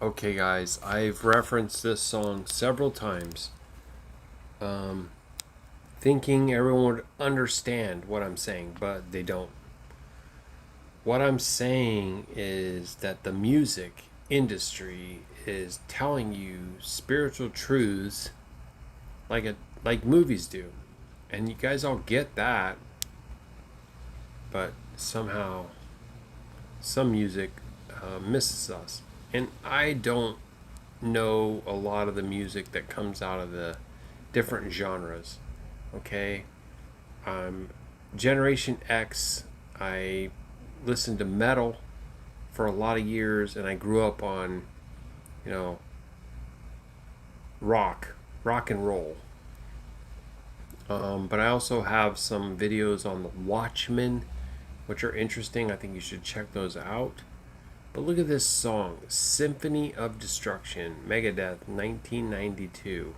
Okay, guys, I've referenced this song several times, thinking everyone would understand what I'm saying, but they don't. What I'm saying is that the music industry is telling you spiritual truths like movies do, and you guys all get that, but somehow some music misses us. And I don't know a lot of the music that comes out of the different genres. Okay, Generation X. I listened to metal for a lot of years, and I grew up on, you know, rock and roll. But I also have some videos on the Watchmen, which are interesting. I think you should check those out. But look at this song, Symphony of Destruction, Megadeth, 1992.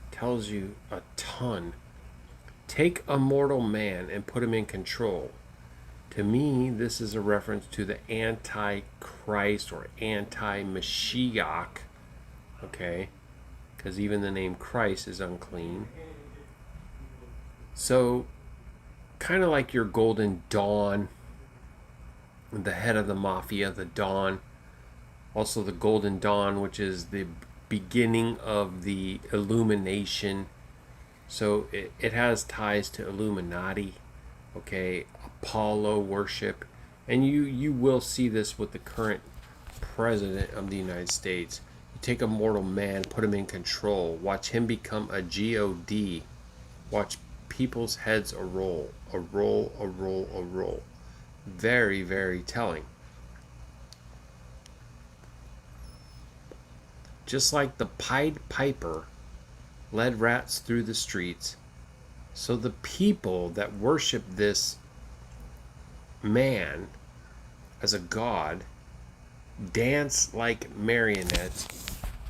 Tells you a ton. Take a mortal man and put him in control. To me, this is a reference to the Antichrist or anti-Mashiach, okay? Because even the name Christ is unclean. So, kind of like your Golden Dawn, the head of the mafia, the Dawn. Also the Golden Dawn, which is the beginning of the Illumination. So it has ties to Illuminati, okay, Apollo worship. And you will see this with the current president of the United States. You take a mortal man, put him in control, watch him become a God. Watch people's heads a roll. Very, very telling. Just like the Pied Piper led rats through the streets, so the people that worship this man as a god dance like marionettes,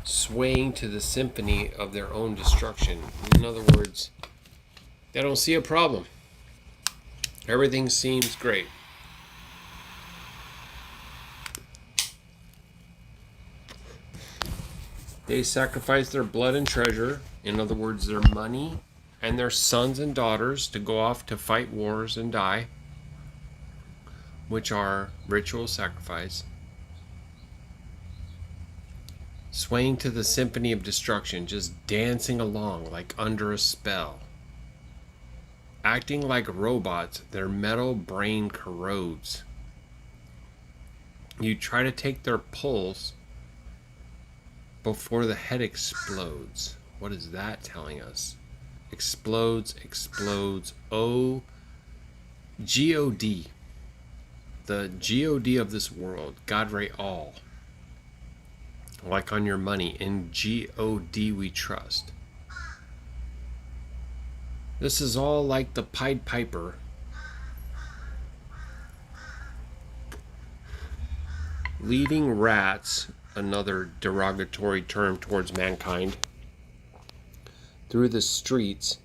swaying to the symphony of their own destruction. In other words, they don't see a problem. Everything seems great. They sacrifice their blood and treasure, in other words, their money and their sons and daughters, to go off to fight wars and die, which are ritual sacrifice. Swaying to the symphony of destruction, just dancing along like under a spell. Acting like robots, their metal brain corrodes. You try to take their pulse before the head explodes. What is that telling us? Explodes. Oh, God. The God of this world. Yashar'Al. Like on your money. In God we trust. This is all like the Pied Piper leading rats, another derogatory term towards mankind, through the streets,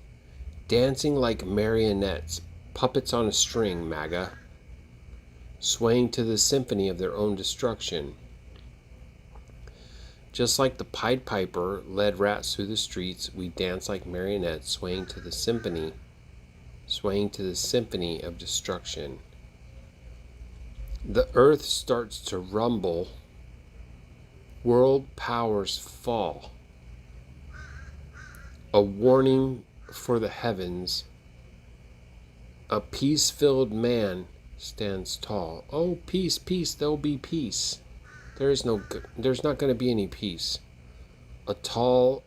dancing like marionettes, puppets on a string, MAGA, swaying to the symphony of their own destruction. Just like the Pied Piper led rats through the streets, we dance like marionettes, swaying to the symphony of destruction. The earth starts to rumble. World powers fall. A warning for the heavens. A peace-filled man stands tall. Oh, peace, peace, there'll be peace. There's not going to be any peace. A tall.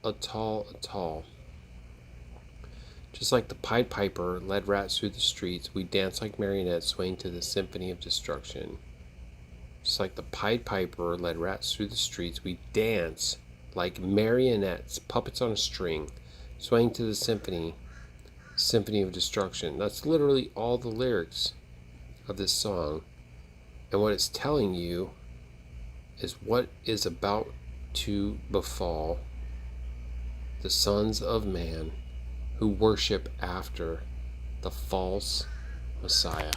Just like the Pied Piper led rats through the streets, we dance like marionettes, swaying to the symphony of destruction. Just like the Pied Piper led rats through the streets, we dance like marionettes, puppets on a string, swaying to the symphony of destruction. That's literally all the lyrics of this song. And what it's telling you is what is about to befall the sons of man who worship after the false Messiah.